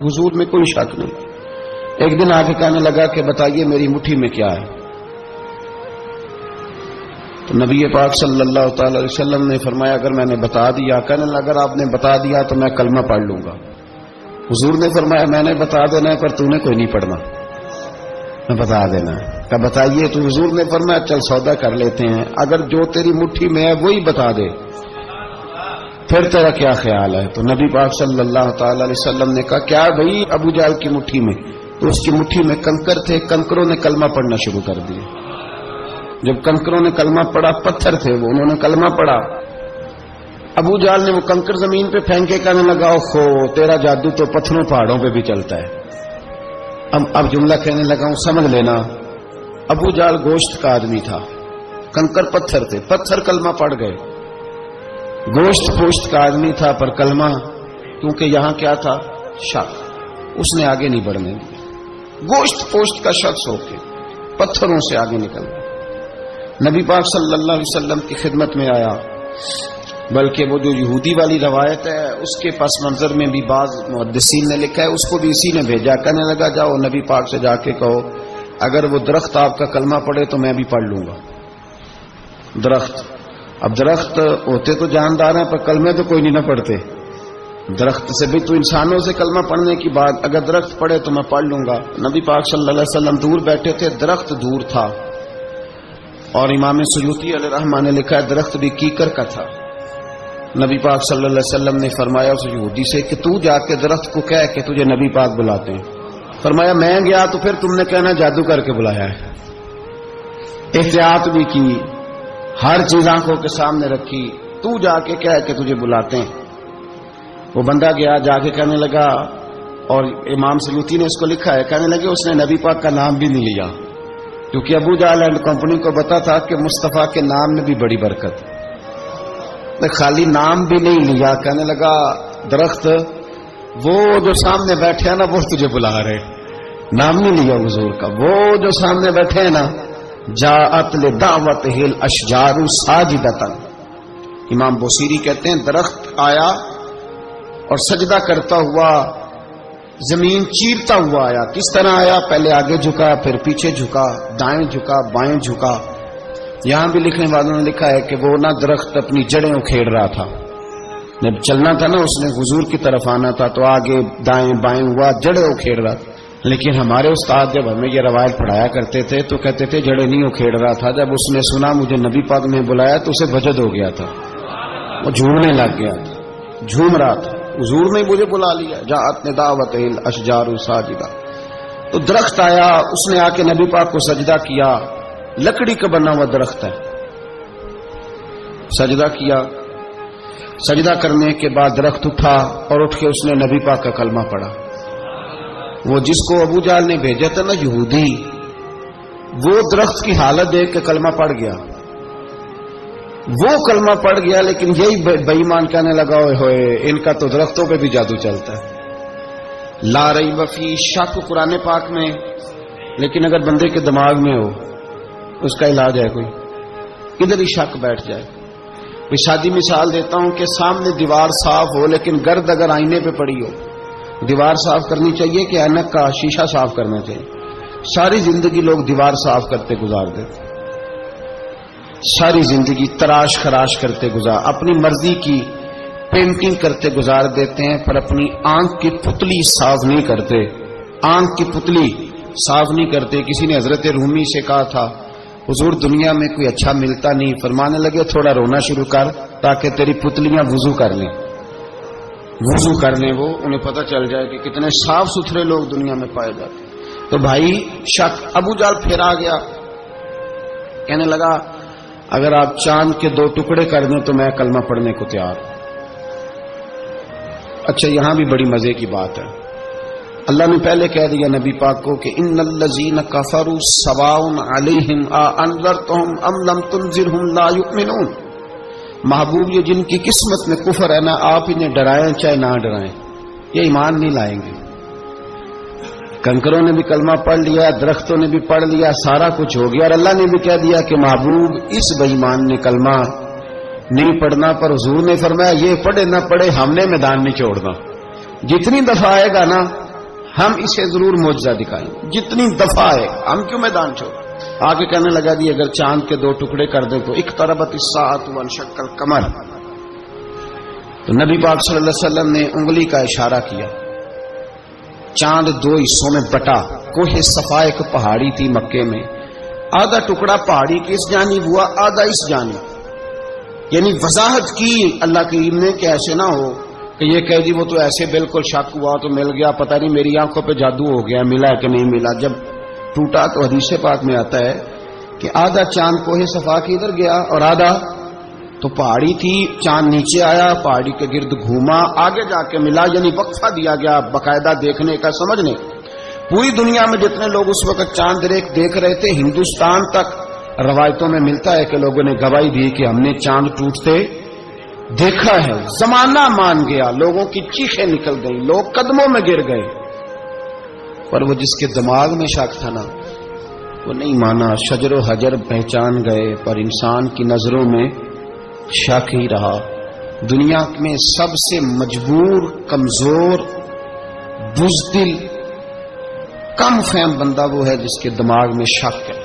وجود میں کوئی شک نہیں. ایک دن آ کے کہنے لگا کہ بتائیے میری مٹھی میں کیا ہے. تو نبی پاک صلی اللہ تعالی علیہ وسلم نے فرمایا اگر میں نے بتا دیا. کہنے لگا اگر آپ نے بتا دیا تو میں کلمہ پڑھ لوں گا. حضور نے فرمایا میں نے بتا دینا ہے پر تو نے کوئی نہیں پڑھنا, میں بتا دینا ہے. کہ بتائیے. تو حضور نے فرمایا چل سودا کر لیتے ہیں, اگر جو تیری مٹھی میں ہے وہی بتا دے پھر تیرا کیا خیال ہے. تو نبی پاک صلی اللہ تعالی علیہ وسلم نے کہا کیا بھائی ابو جہل کی مٹھی میں. تو اس کی مٹھی میں کنکر تھے, کنکروں نے کلمہ پڑھنا شروع کر دیا. جب کنکروں نے کلمہ پڑھا, پتھر تھے وہ, انہوں نے کلمہ پڑھا. ابو جہل نے وہ کنکر زمین پہ پھینکے کہنے لگا اوہو تیرا جادو تو پتھروں پہاڑوں پہ بھی چلتا ہے. اب جملہ کہنے لگا ہوں سمجھ لینا. ابو جہل گوشت کا آدمی تھا, کنکر پتھر تھے, پتھر کلمہ پڑھ گئے. گوشت پوشت کا آدمی تھا پر کلمہ کیونکہ یہاں کیا تھا شک, اس نے آگے نہیں بڑھنے دیا. گوشت پوشت کا شخص ہو کے پتھروں سے آگے نکل گیا. نبی پاک صلی اللہ علیہ وسلم کی خدمت میں آیا. بلکہ وہ جو یہودی والی روایت ہے اس کے پس منظر میں بھی بعض محدثین نے لکھا ہے, اس کو بھی اسی نے بھیجا. کہنے لگا جاؤ نبی پاک سے جا کے کہو اگر وہ درخت آپ کا کلمہ پڑھے تو میں بھی پڑھ لوں گا. درخت, اب درخت ہوتے تو جاندار ہیں پر کلمے تو کوئی نہیں نہ پڑھتے. درخت سے بھی تو انسانوں سے کلمہ پڑھنے کی بات, اگر درخت پڑھے تو میں پڑھ لوں گا. نبی پاک صلی اللہ علیہ وسلم دور بیٹھے تھے, درخت دور تھا. اور امام سیوطی علیہ رحمہ نے لکھا ہے درخت بھی کیکر کا تھا. نبی پاک صلی اللہ علیہ وسلم نے فرمایا اس یہودی سے کہ تو جا کے درخت کو کہہ کہ تجھے نبی پاک بلاتے ہیں. فرمایا میں گیا تو پھر تم نے کہنا جادو کر کے بلایا ہے. احتیاط بھی کی, ہر چیز آنکھوں کے سامنے رکھی. تو جا کے کہہ کہ تجھے بلاتے ہیں. وہ بندہ گیا, جا کے کہنے لگا, اور امام سیوطی نے اس کو لکھا ہے, کہنے لگے اس نے نبی پاک کا نام بھی نہیں لیا کیونکہ ابو جہل اینڈ کمپنی کو پتا تھا کہ مصطفیٰ کے نام میں بھی بڑی برکت. خالی نام بھی نہیں لیا. کہنے لگا درخت وہ جو سامنے بیٹھے ہیں نا وہ تجھے بلا رہے. نام نہیں لیا حضور کا. وہ جو سامنے بیٹھے ہیں نا جاءت لدعوتہ الاشجار ساجدۃ. امام بوصیری کہتے ہیں درخت آیا اور سجدہ کرتا ہوا, زمین چیرتا ہوا آیا. کس طرح آیا؟ پہلے آگے جھکا, پھر پیچھے جھکا, دائیں جھکا, بائیں جھکا. یہاں بھی لکھنے والوں نے لکھا ہے کہ وہ نہ درخت اپنی جڑیں اکھیڑ رہا تھا. جب چلنا تھا نا اس نے حضور کی طرف آنا تھا تو آگے دائیں بائیں ہوا, جڑیں اکھیڑ رہا تھا. لیکن ہمارے استاد جب ہمیں یہ روایت پڑھایا کرتے تھے تو کہتے تھے جڑیں نہیں اکھیڑ رہا تھا. جب اس نے سنا مجھے نبی پاک نے بلایا تو اسے وجد ہو گیا تھا, وہ جھومنے لگ گیا تھا, جھوم رہا تھا. حضور نے مجھے بلا لیا. جاءت لدعوتہ الاشجار ساجدۃ. تو درخت آیا, اس نے آ کے نبی پاک کو سجدہ کیا. لکڑی کا بنا ہوا درخت ہے. سجدہ کیا. سجدہ کرنے کے بعد درخت اٹھا اور اٹھ کے اس نے نبی پاک کا کلمہ پڑھا. وہ جس کو ابو جہل نے بھیجا تھا نا یہودی, وہ درخت کی حالت دیکھ کے کلمہ پڑھ گیا. وہ کلمہ پڑھ گیا لیکن یہی بے ایمان کہنے لگا ہوئے ہوئے ان کا تو درختوں پہ بھی جادو چلتا ہے. لا ریب فی, شک قرآن پاک میں, لیکن اگر بندے کے دماغ میں ہو اس کا علاج ہے کوئی, ادھر ہی شک بیٹھ جائے. سادی مثال دیتا ہوں کہ سامنے دیوار صاف ہو لیکن گرد اگر آئینے پہ پڑی ہو, دیوار صاف کرنی چاہیے کہ اینک کا شیشہ صاف کرنا چاہیے. ساری زندگی لوگ دیوار صاف کرتے گزار دیتے, ساری زندگی تراش خراش کرتے گزار, اپنی مرضی کی پینٹنگ کرتے گزار دیتے ہیں پر اپنی آنکھ کی پتلی صاف نہیں کرتے. آنکھ کی پتلی صاف نہیں کرتے. کسی نے حضرت رومی سے کہا تھا حضور دنیا میں کوئی اچھا ملتا نہیں. فرمانے لگے تھوڑا رونا شروع کر تاکہ تیری پتلیاں وضو کر لیں. وضو کر لیں, وہ انہیں پتہ چل جائے کہ کتنے صاف ستھرے لوگ دنیا میں پائے جاتے. تو بھائی شک. ابو جہل پھر آ گیا, کہنے لگا اگر آپ چاند کے 2 ٹکڑے کر دیں تو میں کلمہ پڑھنے کو تیار. اچھا یہاں بھی بڑی مزے کی بات ہے. اللہ نے پہلے کہہ دیا نبی پاک کو کہ ان الذین کفروا سواء علیہم انذرتہم ام لم تنذرہم لا یؤمنون. محبوب یہ جن کی قسمت میں کفر ہے نا آپ انہیں ڈرائیں چاہے نہ ڈرائیں, یہ ایمان نہیں لائیں گے. کنکروں نے بھی کلمہ پڑھ لیا, درختوں نے بھی پڑھ لیا, سارا کچھ ہو گیا, اور اللہ نے بھی کہہ دیا کہ محبوب اس بے ایمان نے کلمہ نہیں پڑھنا. پر حضور نے فرمایا یہ پڑھے نہ پڑھے ہم نے میدان نہیں چھوڑنا. جتنی دفعہ آئے گا نا ہم اسے ضرور معجزہ دکھائیں جتنی دفعہ ہے. ہم کیوں میدان چھوڑ. آگے کہنے لگا جی اگر چاند کے 2 ٹکڑے کر دیں تو اقتربت الساعۃ وانشق القمر. تو نبی پاک صلی اللہ علیہ وسلم نے انگلی کا اشارہ کیا. چاند 2 حصوں میں بٹا. کوہ صفا ایک پہاڑی تھی مکے میں، آدھا ٹکڑا پہاڑی کی اس جانب ہوا، آدھا اس جانب. یعنی وضاحت کی اللہ کریم نے کہ ایسے نہ ہو کہ یہ کہہ دی وہ تو ایسے بالکل شک ہوا تو مل گیا، پتہ نہیں میری آنکھوں پہ جادو ہو گیا، ملا کہ نہیں ملا. جب ٹوٹا تو حدیث پاک میں آتا ہے کہ آدھا چاند کوہ صفا کی ادھر گیا اور آدھا تو پہاڑی تھی، چاند نیچے آیا، پہاڑی کے گرد گھوما، آگے جا کے ملا. یعنی وقفہ دیا گیا باقاعدہ دیکھنے کا، سمجھنے. پوری دنیا میں جتنے لوگ اس وقت چاند دیکھ رہے تھے، ہندوستان تک روایتوں میں ملتا ہے کہ لوگوں نے گواہی دی کہ ہم نے چاند ٹوٹتے دیکھا ہے. زمانہ مان گیا، لوگوں کی چیخیں نکل گئیں، لوگ قدموں میں گر گئے. پر وہ جس کے دماغ میں شک تھا نا وہ نہیں مانا. شجر و حجر پہچان گئے پر انسان کی نظروں میں شک ہی رہا. دنیا میں سب سے مجبور، کمزور، بزدل، کم فہم بندہ وہ ہے جس کے دماغ میں شک ہے.